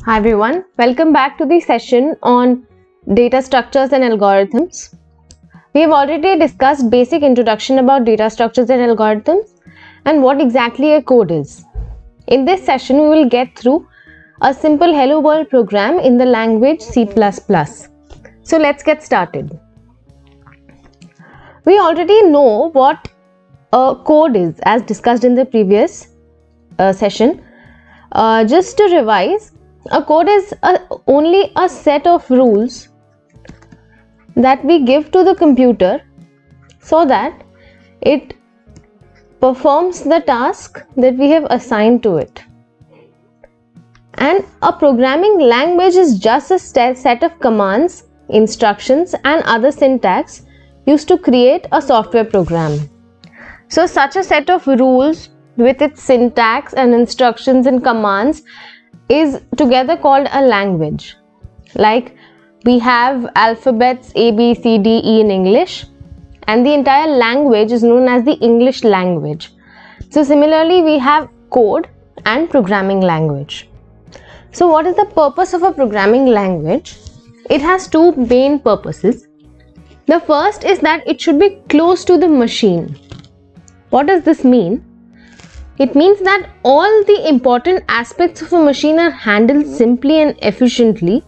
Hi everyone, welcome back to the session on data structures and algorithms. We have already discussed basic introduction about data structures and algorithms and what exactly a code is. In this session, we will get through a simple hello world program in the language C++. So let's get started. We already know what a code is as discussed in the previous session. Just to revise, a code is only a set of rules that we give to the computer so that it performs the task that we have assigned to it. And a programming language is just a set of commands, instructions and other syntax used to create a software program. So such a set of rules with its syntax and instructions and commands is together called a language. Like we have alphabets A, B, C, D, E in English, and the entire language is known as the English language. So similarly, we have code and programming language. So what is the purpose of a programming language? It has two main purposes. The first is that it should be close to the machine. What does this mean? It means that all the important aspects of a machine are handled simply and efficiently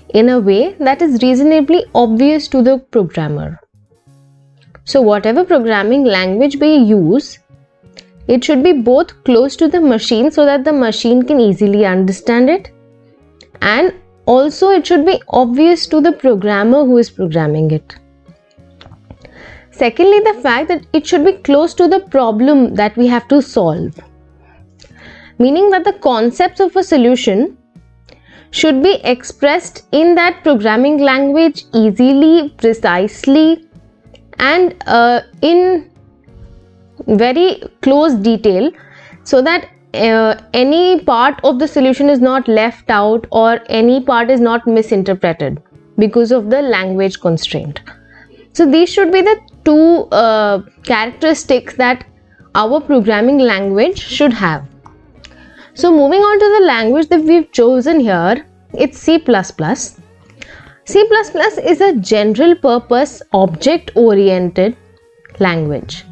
in a way that is reasonably obvious to the programmer. So whatever programming language we use, it should be both close to the machine so that the machine can easily understand it, and also it should be obvious to the programmer who is programming it. Secondly, the fact that it should be close to the problem that we have to solve, meaning that the concepts of a solution should be expressed in that programming language easily, precisely, and in very close detail, so that any part of the solution is not left out or any part is not misinterpreted because of the language constraint. So these should be the two characteristics that our programming language should have. So moving on to the language that we've chosen here, it's C++. C++ is a general purpose object oriented language.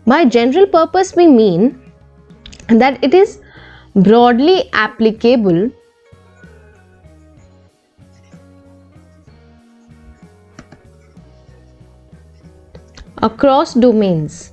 By general purpose we mean that it is broadly applicable across domains.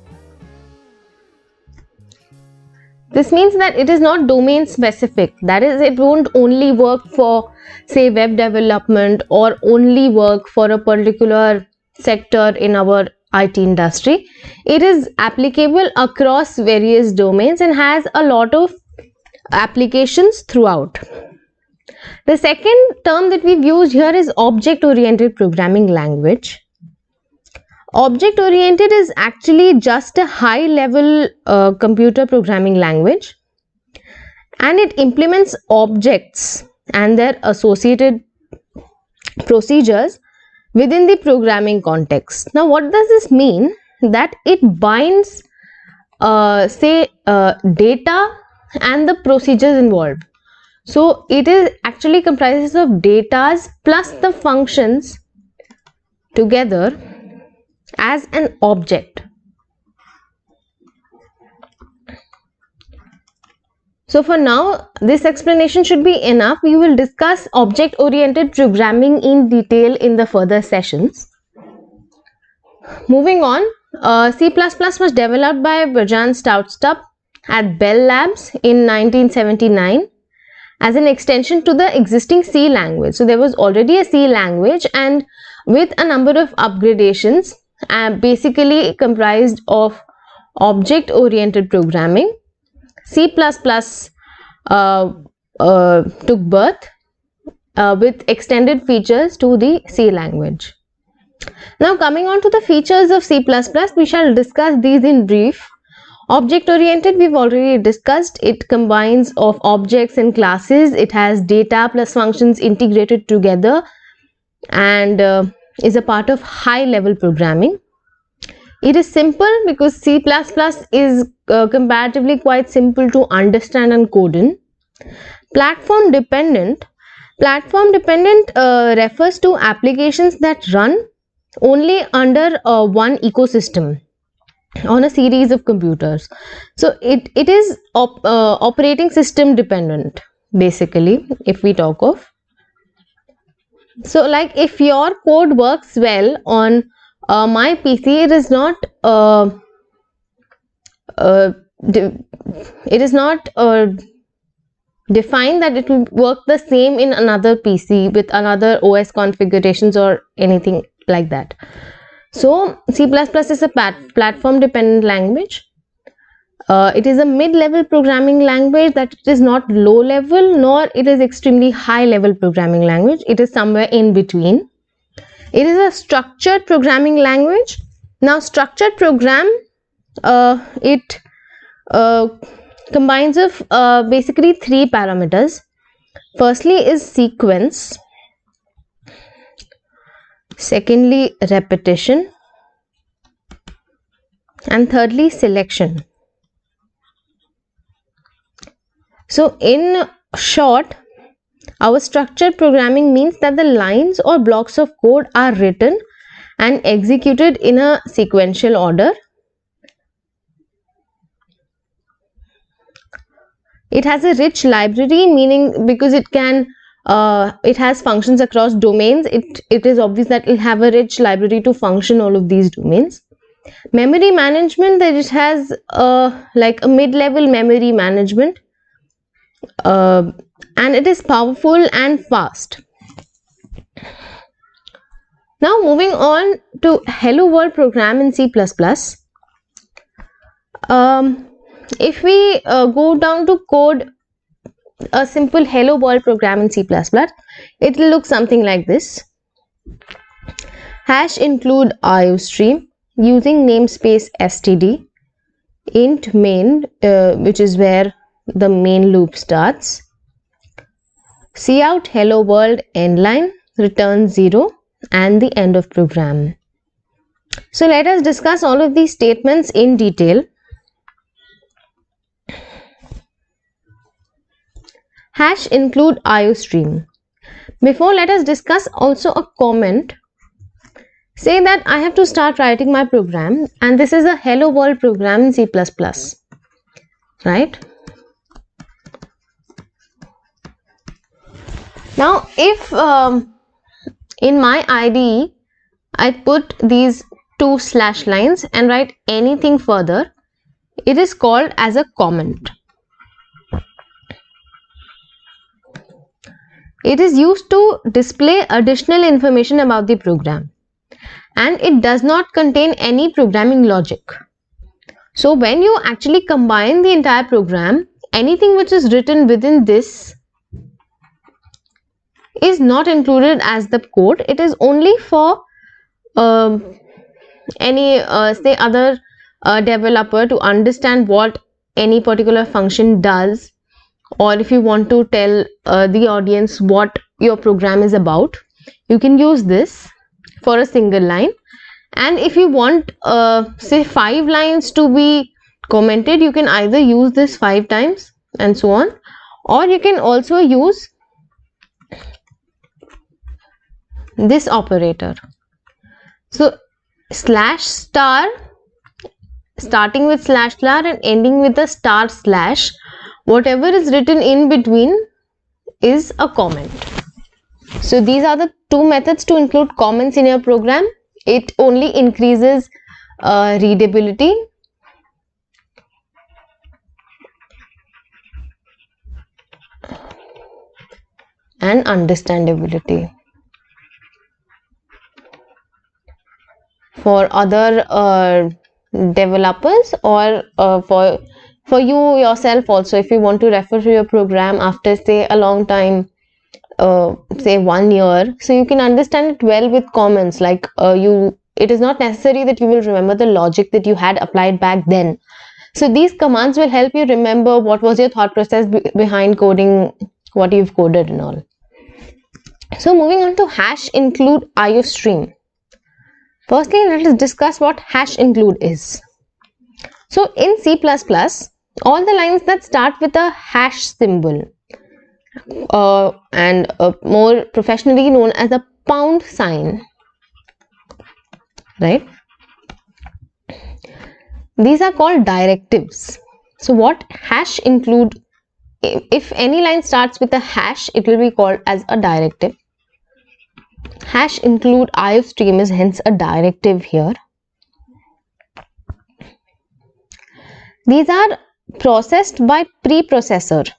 This means that it is not domain specific. That is, it won't only work for, say, web development or only work for a particular sector in our IT industry. It is applicable across various domains and has a lot of applications throughout. The second term that we've used here is object-oriented programming language. Object-oriented is actually just a high-level computer programming language, and it implements objects and their associated procedures within the programming context. Now, what does this mean? That it binds, data and the procedures involved. So, it is actually comprises of datas plus the functions together as an object. So for now, this explanation should be enough. We will discuss object-oriented programming in detail in the further sessions. Moving on, C++ was developed by Brajan Stoutstup at Bell Labs in 1979 as an extension to the existing C language. So there was already a C language, and with a number of upgradations, basically comprised of object-oriented programming, C++ took birth with extended features to the C language. Now coming on to the features of C++, we shall discuss these in brief. Object-oriented we've already discussed. It combines of objects and classes. It has data plus functions integrated together and is a part of high-level programming. It is simple because C++ is comparatively quite simple to understand and code in. Platform dependent refers to applications that run only under one ecosystem on a series of computers. So it is operating system dependent, basically, if we talk of. So like if your code works well on my PC, it is not defined that it will work the same in another PC with another OS configurations or anything like that. So C++ is a platform dependent language. It is a mid-level programming language, that it is not low level nor it is extremely high level programming language. It is somewhere in between. It is a structured programming language. Now structured program, it combines of basically three parameters. Firstly is sequence, secondly repetition, and thirdly selection. So in short, our structured programming means that the lines or blocks of code are written and executed in a sequential order. It has a rich library, meaning because it has functions across domains, it is obvious that it will have a rich library to function all of these domains. Memory management, that it has like a mid-level memory management, and it is powerful and fast. Now moving on to Hello World program in C++. If we go down to code a simple Hello World program in C++, it will look something like this. Hash include IOStream using namespace std, int main, which is where the main loop starts, cout hello world endline, return 0, and the end of program. So let us discuss all of these statements in detail. Hash include IOStream. Before, let us discuss also a comment. Say that I have to start writing my program, and this is a Hello World program in C++, right? Now if in my IDE I put these two slash lines and write anything further, it is called as a comment. It is used to display additional information about the program, and it does not contain any programming logic. So when you actually combine the entire program, anything which is written within this is not included as the code. It is only for any say other developer to understand what any particular function does, or if you want to tell the audience what your program is about, you can use this for a single line. And if you want say 5 lines to be commented, you can either use this 5 times and so on, or you can also use this operator. So slash star, starting with slash star and ending with a star slash, whatever is written in between is a comment. So these are the two methods to include comments in your program. It only increases readability and understandability. For other developers, or for you yourself also, if you want to refer to your program after say a long time, say 1 year, so you can understand it well with comments. Like it is not necessary that you will remember the logic that you had applied back then. So these commands will help you remember what was your thought process behind coding what you've coded and all. So moving on to hash include IOStream. Firstly, let us discuss what hash include is. So in C++, all the lines that start with a hash symbol, and more professionally known as a pound sign, right? These are called directives. So what hash include, if any line starts with a hash, it will be called as a directive. Hash include IOStream is hence a directive here. These are processed by preprocessor,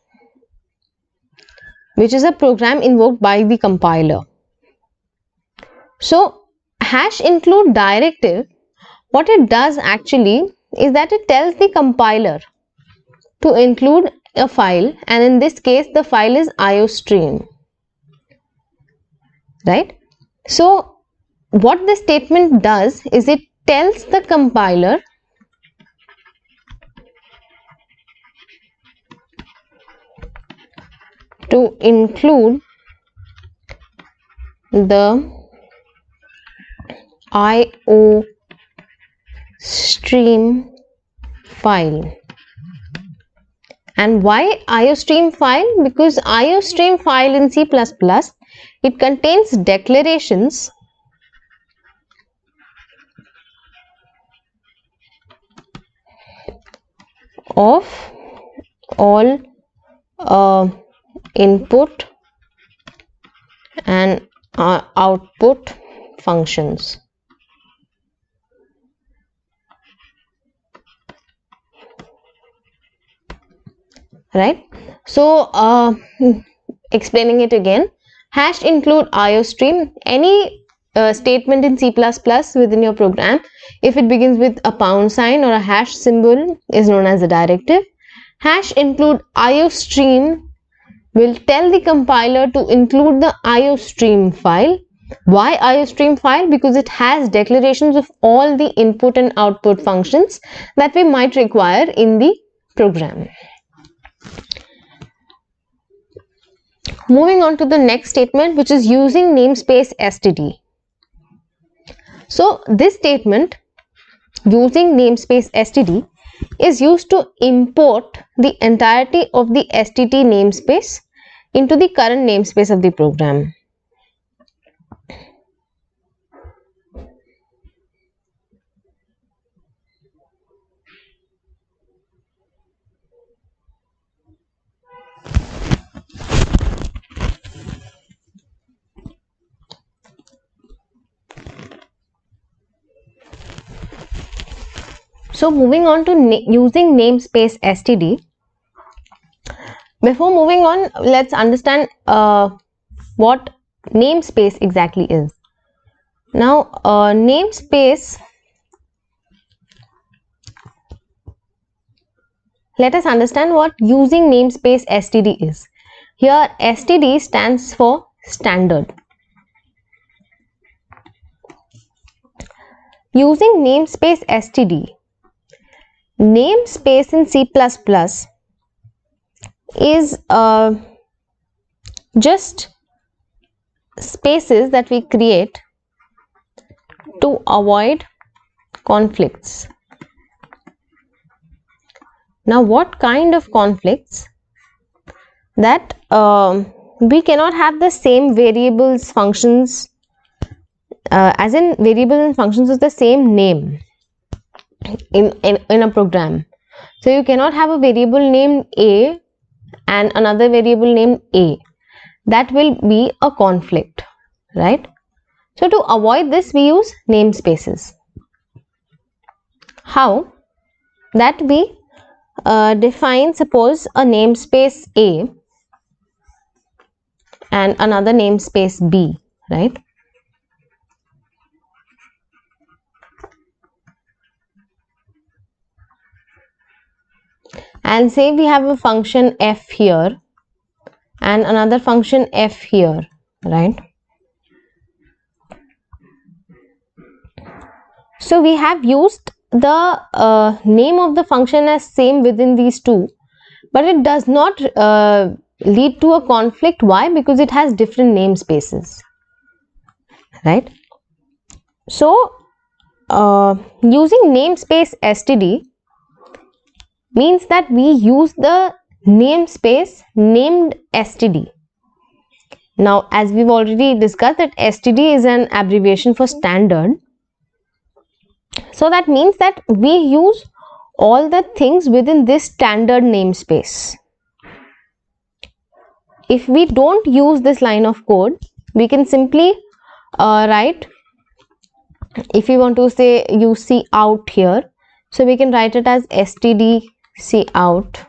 which is a program invoked by the compiler. So hash include directive, what it does actually is that it tells the compiler to include a file, and in this case the file is IOStream, right? So what this statement does is it tells the compiler to include the IOStream file. And why IOStream file? Because IOStream file in C++, it contains declarations of all input and output functions. Right? So explaining it again, hash include IOStream. Any statement in C++ within your program, if it begins with a pound sign or a hash symbol, is known as a directive. Hash include IOStream will tell the compiler to include the IOStream file. Why IOStream file? Because it has declarations of all the input and output functions that we might require in the program. Moving on to the next statement, which is using namespace std. So this statement, using namespace std, is used to import the entirety of the std namespace into the current namespace of the program. So moving on to using namespace std. Before moving on, let's understand what namespace exactly is. Now namespace, let us understand what using namespace std is. Here std stands for standard. Using namespace std, namespace in C++ is just spaces that we create to avoid conflicts. Now what kind of conflicts? That we cannot have the same variables, functions, as in variables and functions is the same name in a program. So you cannot have a variable named A and another variable named A. That will be a conflict, right? So to avoid this, we use namespaces. How? That we define, suppose, a namespace A and another namespace B, right? And say we have a function f here and another function f here, right? So we have used the name of the function as same within these two, but it does not lead to a conflict. Why? Because it has different namespaces, right? So using namespace std means that we use the namespace named std. Now, as we've already discussed, that std is an abbreviation for standard. So that means that we use all the things within this standard namespace. If we don't use this line of code, we can simply write, if we want to say use cout here, so we can write it as std cout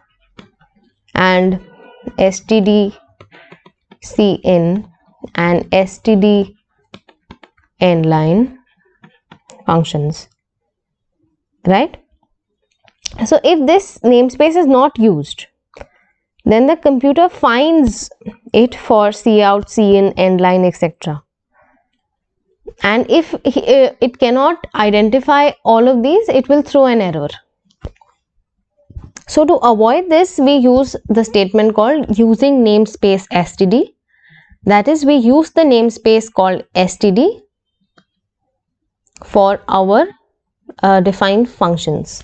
and std cin and std endline functions, right? So if this namespace is not used, then the computer finds it for cout, cin, endline, etc. And if it cannot identify all of these, it will throw an error. So to avoid this, we use the statement called using namespace std. That is, we use the namespace called std for our defined functions.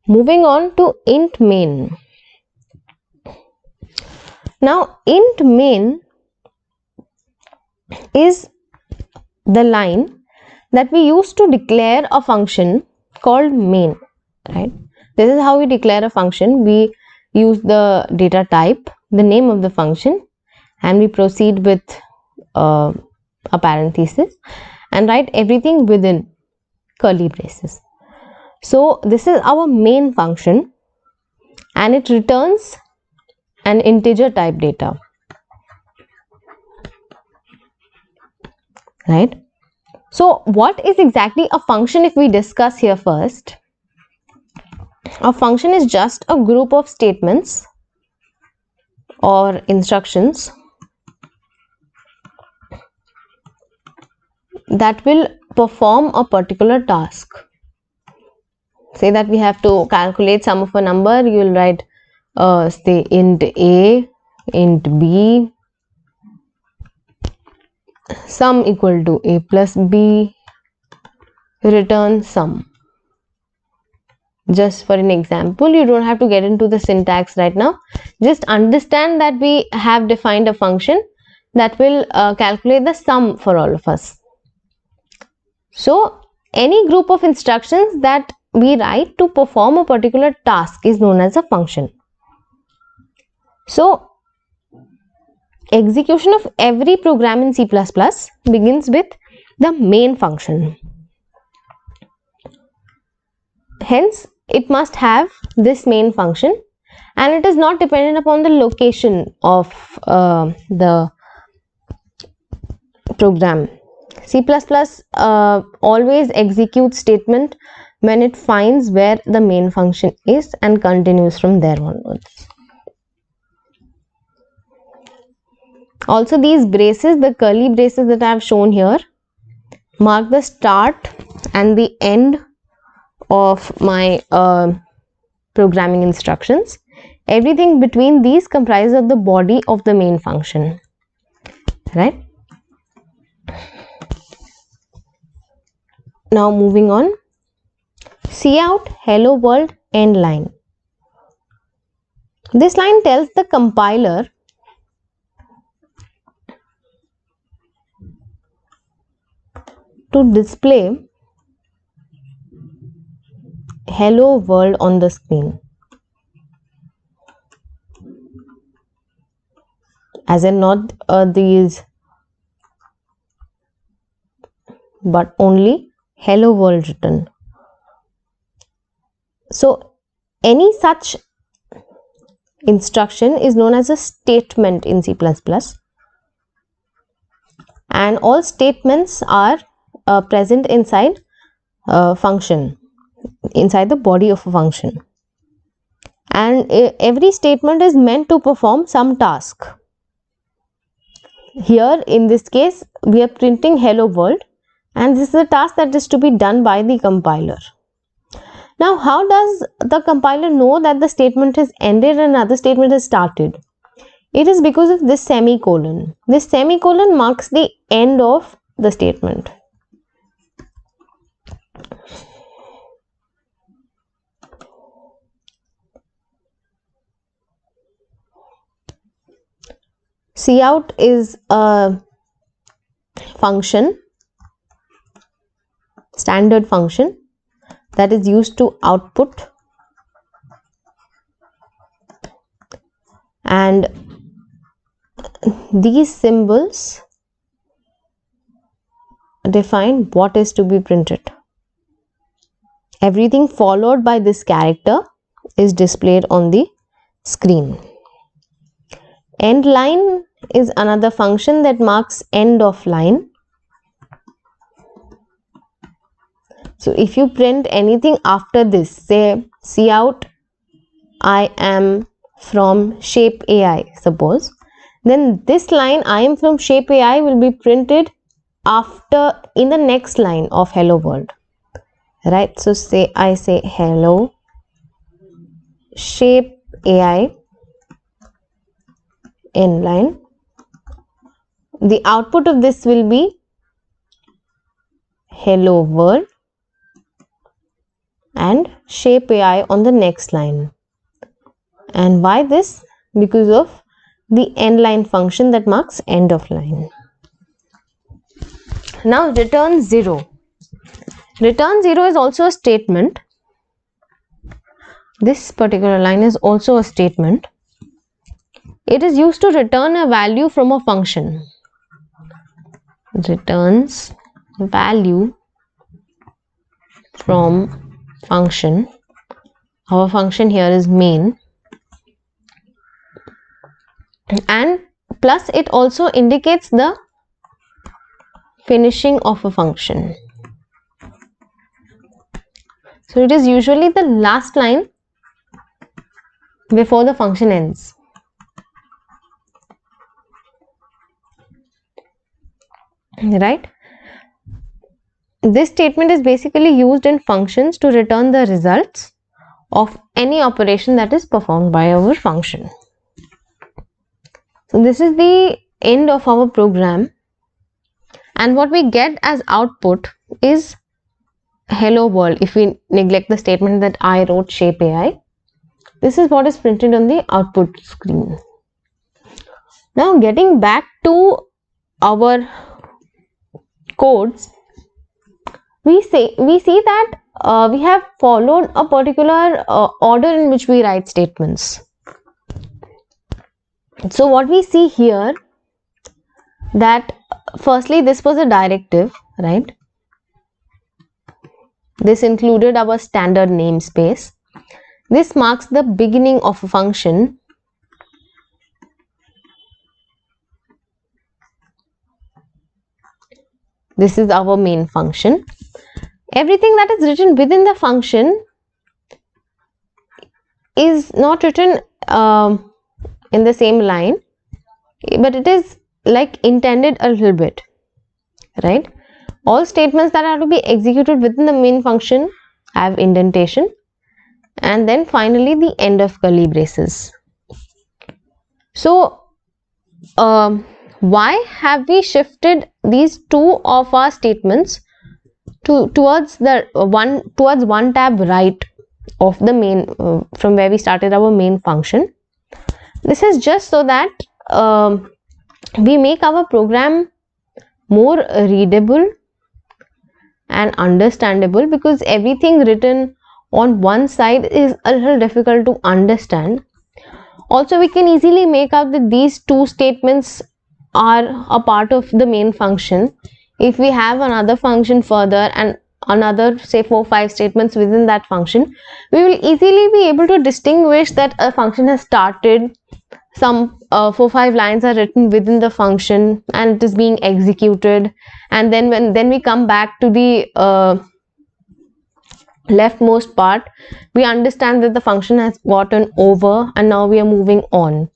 Moving on to int main. Now, int main is the line that we use to declare a function called main, right? This is how we declare a function. We use the data type, the name of the function, and we proceed with a parenthesis and write everything within curly braces. So this is our main function, and it returns an integer type data, right? So what is exactly a function if we discuss here first? A function is just a group of statements or instructions that will perform a particular task. Say that we have to calculate sum of a number, you will write say int a, int b, sum equal to a plus b, return sum. Just for an example, you don't have to get into the syntax right now. Just understand that we have defined a function that will calculate the sum for all of us. So any group of instructions that we write to perform a particular task is known as a function. So execution of every program in C++ begins with the main function. Hence, it must have this main function, and it is not dependent upon the location of the program. C++ always executes statement when it finds where the main function is and continues from there onwards. Also, these braces, the curly braces that I have shown here, mark the start and the end of my programming instructions. Everything between these comprises of the body of the main function, right? Now moving on, cout hello world end line. This line tells the compiler to display hello world on the screen, as in not these, but only hello world written. So any such instruction is known as a statement in C++, and all statements are present inside a function, inside the body of a function, and every statement is meant to perform some task. Here in this case we are printing hello world, and this is a task that is to be done by the compiler. Now, how does the compiler know that the statement has ended and another statement has started? It is because of this semicolon. This semicolon marks the end of the statement. Cout is a function, standard function, that is used to output, and these symbols define what is to be printed. Everything followed by this character is displayed on the screen. End line is another function that marks end of line. So if you print anything after this, say cout I am from Shape AI, suppose, then this line I am from Shape AI will be printed after in the next line of hello world, right? So I say hello Shape AI in line. The output of this will be hello world and Shape AI on the next line. And why this? Because of the end line function that marks end of line. Now return 0. Return 0 is also a statement. This particular line is also a statement. It is used to return a value from a function. Returns value from function. Our function here is main. And plus it also indicates the finishing of a function. So it is usually the last line before the function ends. Right? This statement is basically used in functions to return the results of any operation that is performed by our function. So this is the end of our program, and what we get as output is hello world. If we neglect the statement that I wrote Shape AI, this is what is printed on the output screen. Now getting back to our codes, we see that we have followed a particular order in which we write statements. So what we see here, that firstly this was a directive, right? This included our standard namespace. This marks the beginning of a function. This is our main function. Everything that is written within the function is not written in the same line, but it is like intended a little bit, right? All statements that are to be executed within the main function have indentation, and then finally the end of curly braces. So why have we shifted these two of our statements towards one tab right of the main from where we started our main function? This is just so that we make our program more readable and understandable, because everything written on one side is a little difficult to understand. Also, we can easily make out that these two statements are a part of the main function. If we have another function further and another, say 4-5 statements within that function, we will easily be able to distinguish that a function has started, some 4-5 lines are written within the function and it is being executed, and then we come back to the leftmost part, we understand that the function has gotten over and now we are moving on.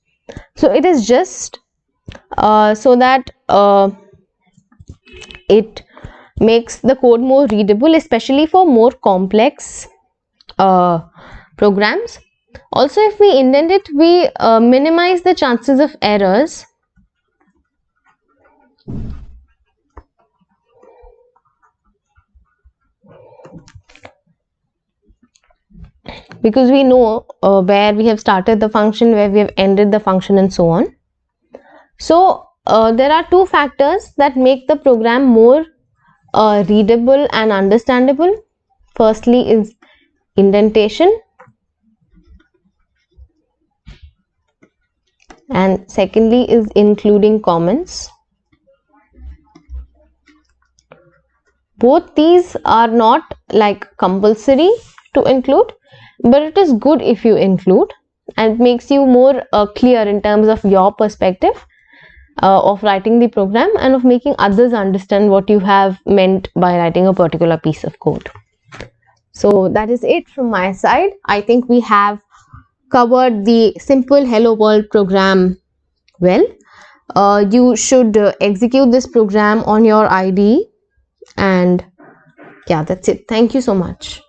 So it is just so that it makes the code more readable, especially for more complex programs. Also, if we indent it, we minimize the chances of errors. Because we know where we have started the function, where we have ended the function, and so on. So there are two factors that make the program more readable and understandable. Firstly is indentation, and secondly is including comments. Both these are not like compulsory to include, but it is good if you include, and it makes you more clear in terms of your perspective of writing the program and of making others understand what you have meant by writing a particular piece of code. So that is it from my side. I think we have covered the simple hello world program well. You should execute this program on your IDE, and yeah, that's it. Thank you so much.